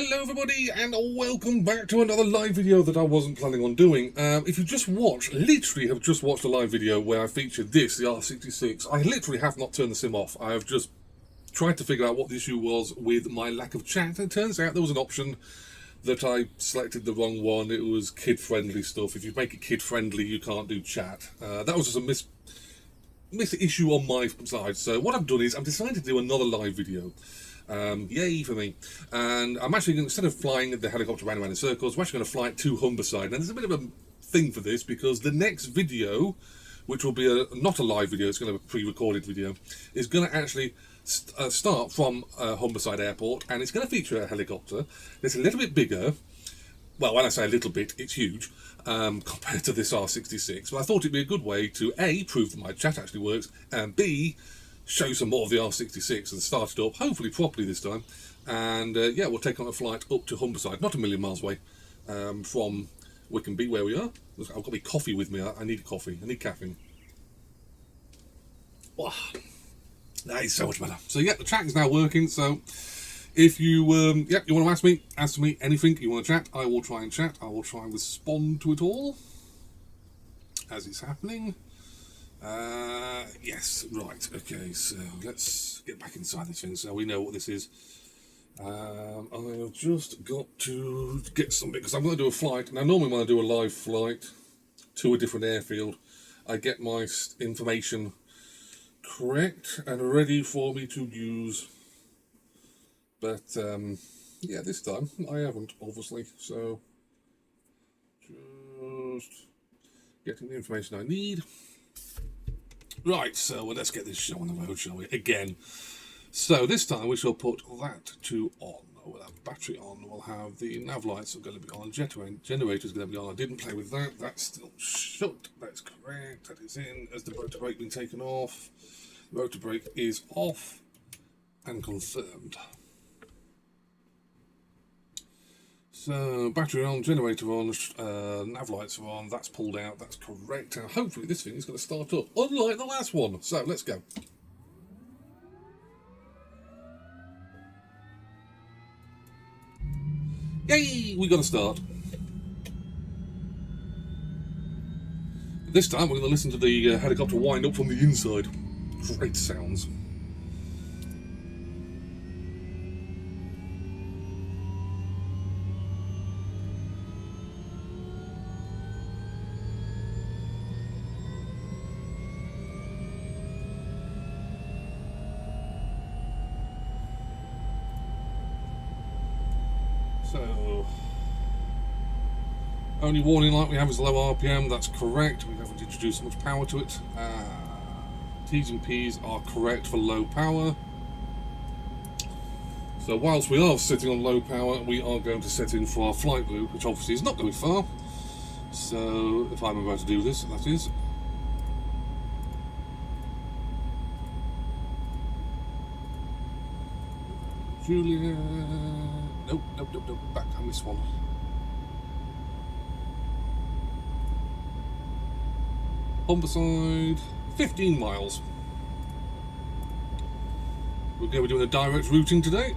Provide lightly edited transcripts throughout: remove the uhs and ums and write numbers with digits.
Hello everybody and welcome back to another live video that I wasn't planning on doing. If you just watched, literally have just watched a live video where I featured this, the R66, I literally have not turned the sim off. I have just tried to figure out what the issue was with my lack of chat. It turns out there was an option that I selected the wrong one. It was kid-friendly stuff. If you make it kid-friendly, you can't do chat. That was just a miss issue on my side. So what I've done is I've decided to do another live video. Yay for me. And I'm actually, instead of flying the helicopter round and round in circles, we're actually going to fly it to Humberside. And there's a bit of a thing for this because the next video, which will be not a live video, it's going to be a pre-recorded video, is going to actually start from Humberside Airport, and it's going to feature a helicopter that's a little bit bigger. Well, when I say a little bit, it's huge compared to this R66. But I thought it'd be a good way to A, prove that my chat actually works, and B, show some more of the R66 and start it up, hopefully properly this time. And yeah, we'll take on a flight up to Humberside, not a million miles away from Wickham, where we are. I've got my coffee with me. I need coffee. I need caffeine. Wow, that is so much better. So yeah, the chat is now working. So if you you want to ask me anything you want to chat, I will try and chat. I will try and respond to it all as it's happening. Yes, right, okay, so let's get back inside this thing so we know what this is. I've just got to get something, because I'm going to do a flight. Now, normally when I do a live flight to a different airfield, I get my information correct and ready for me to use. But, yeah, this time I haven't, obviously, so just getting the information I need. Right, so let's get this show on the road, shall we? Again. So this time we shall put that to on. We'll have battery on. We'll have the nav lights are going to be on. Generator's going to be on. I didn't play with that. That's still shut. That's correct. That is in. Has the rotor brake been taken off? The rotor brake is off and confirmed. So, battery on, generator on, nav lights are on, that's pulled out, that's correct. Now, hopefully this thing is going to start up, unlike the last one. So, let's go. Yay, we got to start. This time we're going to listen to the helicopter wind up from the inside. Great sounds. So, only warning light we have is low RPM, that's correct. We haven't introduced much power to it. T's and P's are correct for low power. So whilst we are sitting on low power, we are going to set in for our flight loop, which obviously is not going far. So, if I'm about to do this, that is. Julia... Nope, back, I missed one. Humberside, 15 miles. We're going to be doing a direct routing today.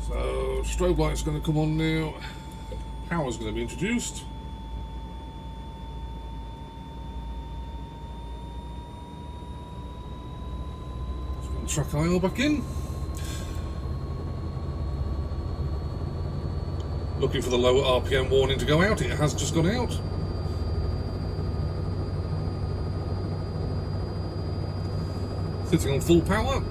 So, strobe light's going to come on now. Power's going to be introduced. Trackir back in. Looking for the lower RPM warning to go out. It has just gone out. Sitting on full power.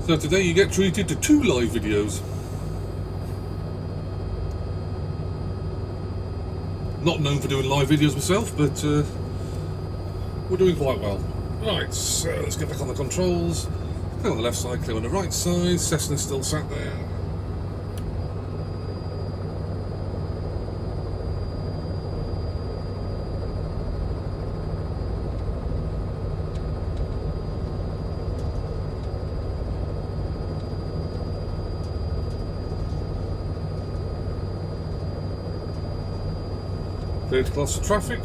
So today you get treated to 2 live videos. Not known for doing live videos myself, but we're doing quite well. Right, so let's get back on the controls. Clear on the left side, clear on the right side. Cessna's still sat there. Clear to cross the traffic,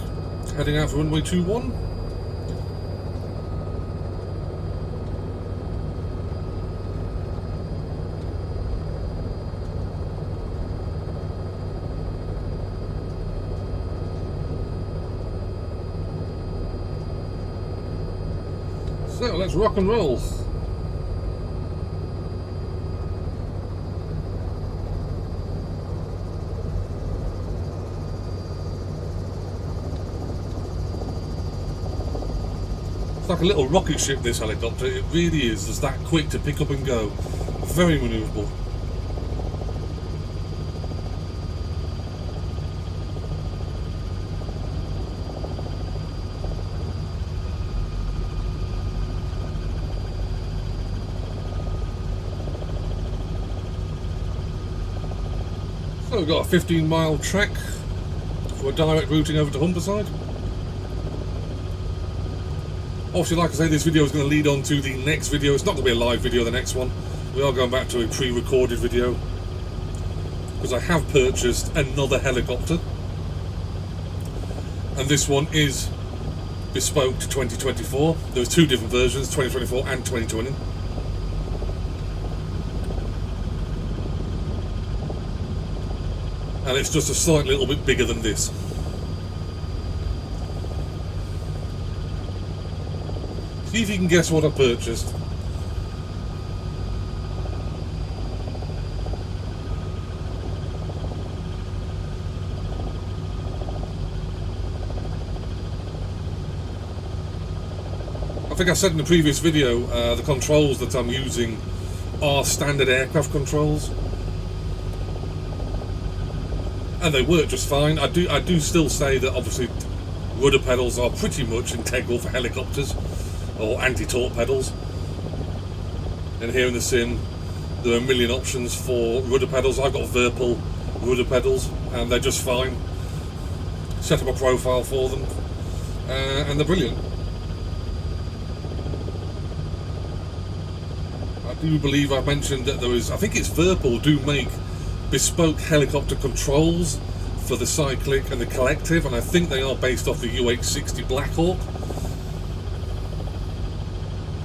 heading out for runway 21. So let's rock and roll. It's like a little rocket ship, this helicopter. It really is. It's that quick to pick up and go. Very manoeuvrable. So we've got a 15-mile trek for a direct routing over to Humberside. Obviously, like I say, this video is going to lead on to the next video. It's not going to be a live video, the next one. We are going back to a pre-recorded video, because I have purchased another helicopter. And this one is bespoke to 2024. There's two different versions, 2024 and 2020. And it's just a slight little bit bigger than this. See if you can guess what I purchased. I think I said in the previous video, the controls that I'm using are standard aircraft controls. And they work just fine. I do still say that obviously rudder pedals are pretty much integral for helicopters, or anti-torque pedals. And here in the sim, there are a million options for rudder pedals. I've got Whirlpool rudder pedals, and they're just fine. Set up a profile for them, and they're brilliant. I do believe I mentioned that there is, I think it's Whirlpool do make bespoke helicopter controls for the Cyclic and the Collective, and I think they are based off the UH-60 Blackhawk.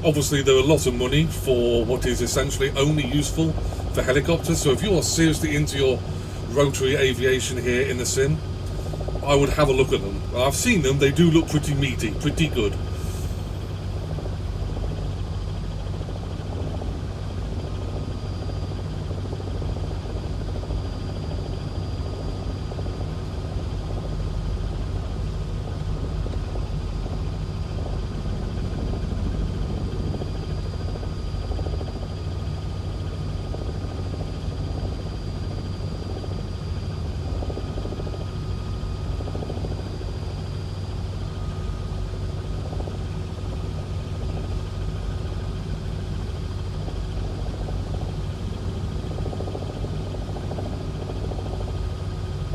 Obviously there are a lot of money for what is essentially only useful for helicopters, so if you are seriously into your rotary aviation here in the sim, I would have a look at them. I've seen them, they do look pretty meaty, pretty good.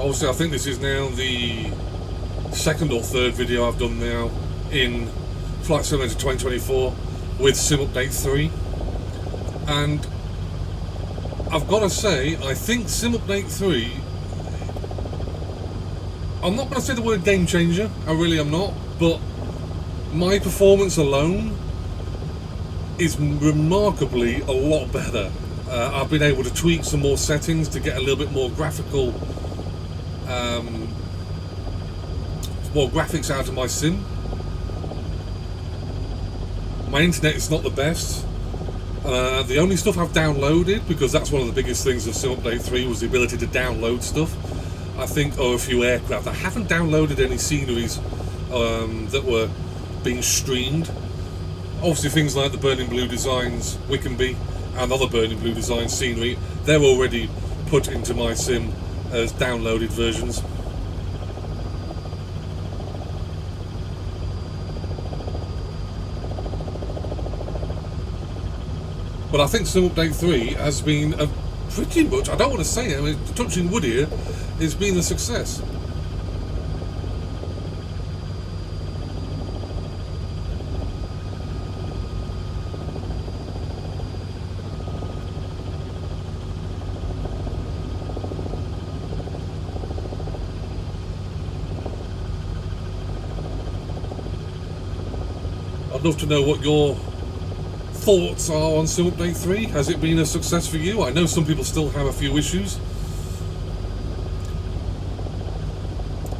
Obviously, I think this is now the second or third video I've done now in Flight Simulator 2024 with Sim Update 3, and I've got to say, I think Sim Update 3, I'm not going to say the word game changer, I really am not, but my performance alone is remarkably a lot better. I've been able to tweak some more settings to get a little bit more graphical, more graphics out of my sim. My internet is not the best. The only stuff I've downloaded, because that's one of the biggest things of Sim Update 3, was the ability to download stuff. I think, a few aircraft. I haven't downloaded any sceneries that were being streamed. Obviously things like the Burning Blue Designs Wickenby and other Burning Blue Designs scenery, they're already put into my sim as downloaded versions. But I think Sim Update 3 has been a pretty much, I don't want to say it, I mean, touching wood here, it's been a success. I'd love to know what your thoughts are on Sim Update 3. Has it been a success for you? I know some people still have a few issues,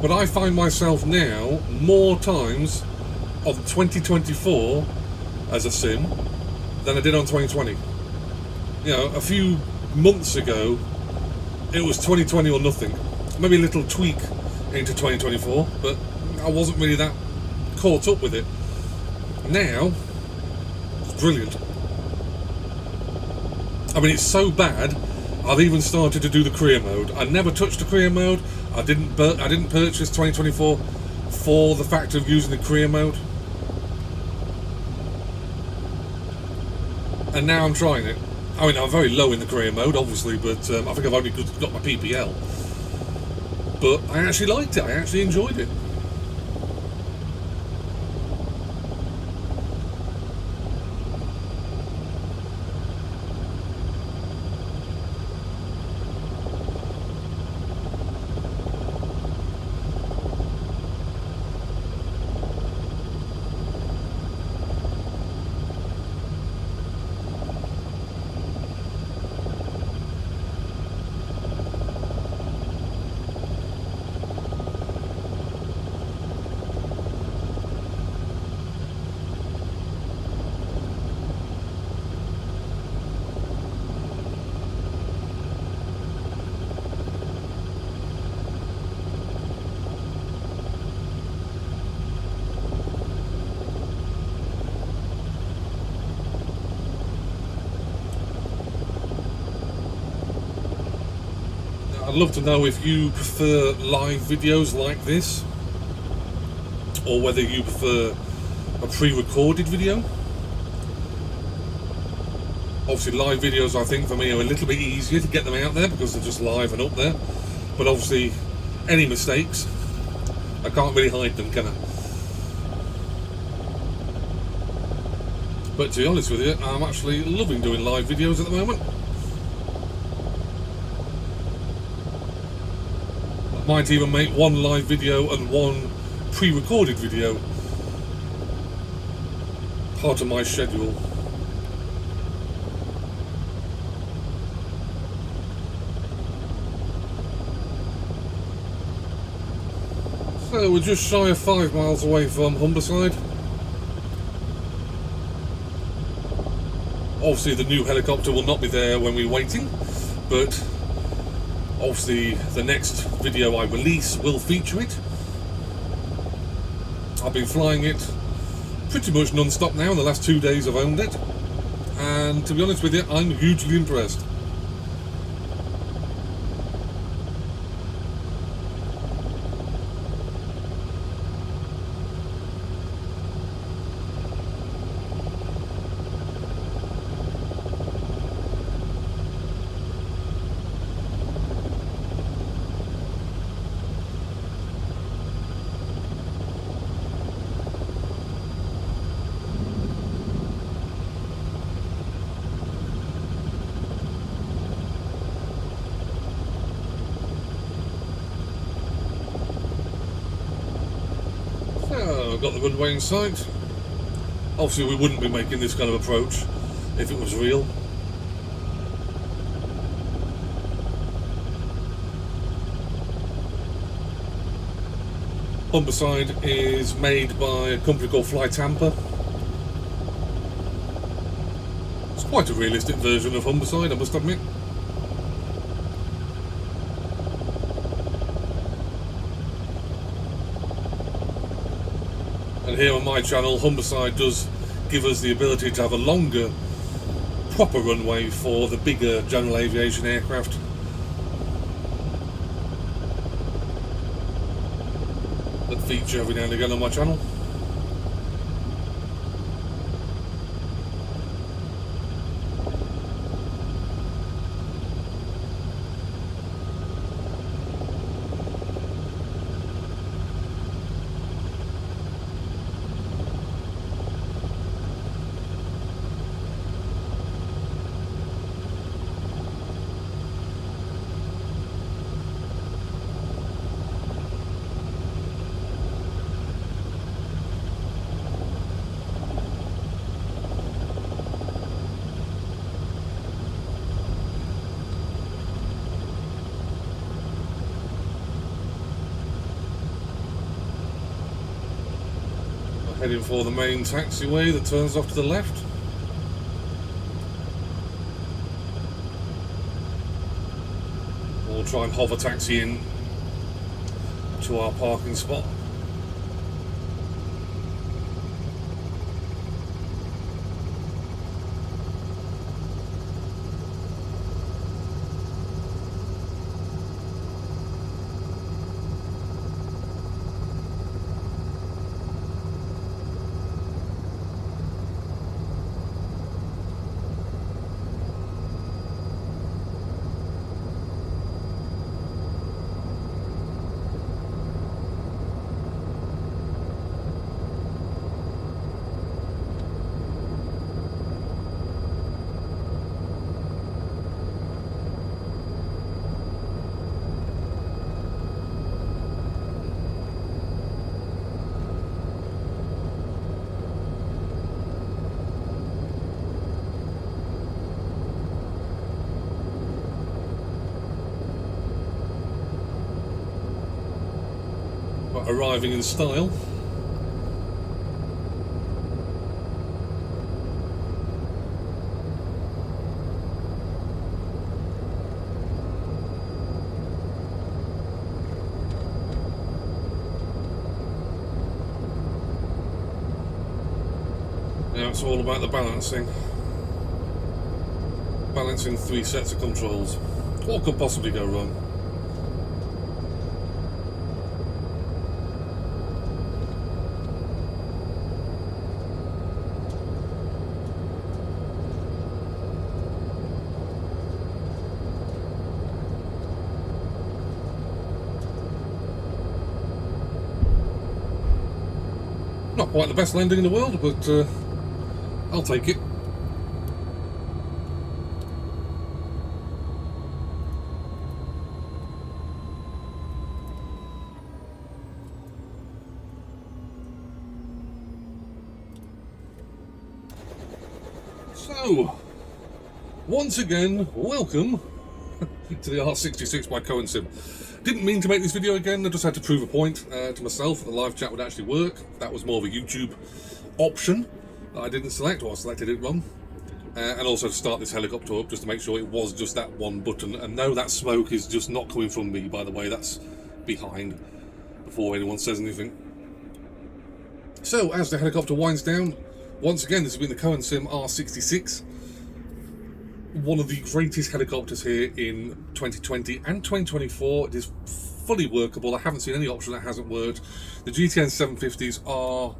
but I find myself now more times on 2024 as a sim than I did on 2020. You know, a few months ago it was 2020 or nothing, maybe a little tweak into 2024, but I wasn't really that caught up with it. Now it's brilliant. I mean, it's so bad I've even started to do the career mode. I never touched the career mode. I didn't purchase 2024 for the fact of using the career mode, and now I'm trying it. I mean, I'm very low in the career mode, obviously, but I think I've only got my PPL. But I actually liked it. I actually enjoyed it. I'd love to know if you prefer live videos like this, or whether you prefer a pre-recorded video. Obviously live videos, I think, for me are a little bit easier to get them out there because they're just live and up there, but obviously any mistakes, I can't really hide them, can I? But to be honest with you, I'm actually loving doing live videos at the moment. Might even make one live video and one pre-recorded video part of my schedule. So we're just shy of 5 miles away from Humberside. Obviously the new helicopter will not be there when we're waiting, but obviously the next video I release will feature it. I've been flying it pretty much non-stop now in the last 2 days I've owned it, and to be honest with you, I'm hugely impressed. So, I've got the runway in sight. Obviously we wouldn't be making this kind of approach if it was real. Humberside is made by a company called flightsim. It's quite a realistic version of Humberside, I must admit. And here on my channel, Humberside does give us the ability to have a longer, proper runway for the bigger general aviation aircraft. That feature every now and again on my channel. Heading for the main taxiway that turns off to the left. We'll try and hover taxi in to our parking spot. Arriving in style. Now it's all about the balancing. Balancing 3 sets of controls. What could possibly go wrong? Not quite the best landing in the world, but I'll take it. So, once again, welcome to the R66 by CowanSim. Didn't mean to make this video again, I just had to prove a point to myself that the live chat would actually work. That was more of a YouTube option that I didn't select, or I selected it wrong. And also to start this helicopter up, just to make sure it was just that one button. And no, that smoke is just not coming from me, by the way, that's behind, before anyone says anything. So, as the helicopter winds down, once again, this has been the CowanSim R66. One of the greatest helicopters here in 2020 and 2024. It is fully workable. I haven't seen any option that hasn't worked. The GTN 750s are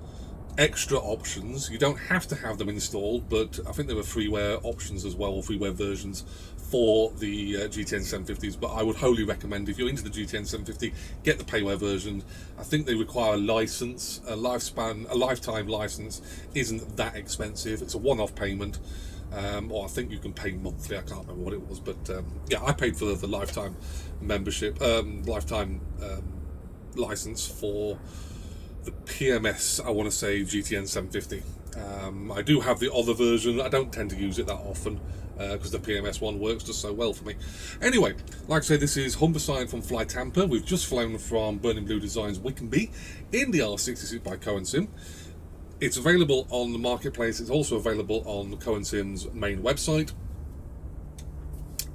extra options. You don't have to have them installed, but I think there were freeware options as well, freeware versions for the GTN 750s. But I would wholly recommend, if you're into the GTN 750, get the payware version. I think they require a license, a lifetime license isn't that expensive. It's a one-off payment. Or I think you can pay monthly, I can't remember what it was, but yeah, I paid for the lifetime membership, lifetime license for the PMS, I want to say GTN 750. I do have the other version. I don't tend to use it that often because the PMS one works just so well for me. Anyway, like I say, this is Humberside from flightsim. We've just flown from Burning Blue Designs Wickenby in the R66 by CowanSim. It's available on the marketplace. It's also available on CowanSim's main website.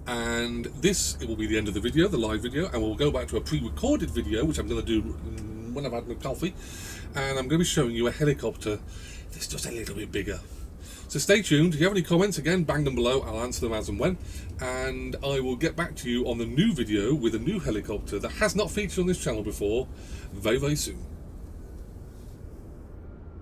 And this, it will be the end of the video, the live video, and we'll go back to a pre-recorded video, which I'm going to do when I've had my coffee. And I'm going to be showing you a helicopter that's just a little bit bigger. So stay tuned. If you have any comments, again, bang them below. I'll answer them as and when. And I will get back to you on the new video with a new helicopter that has not featured on this channel before very, very soon.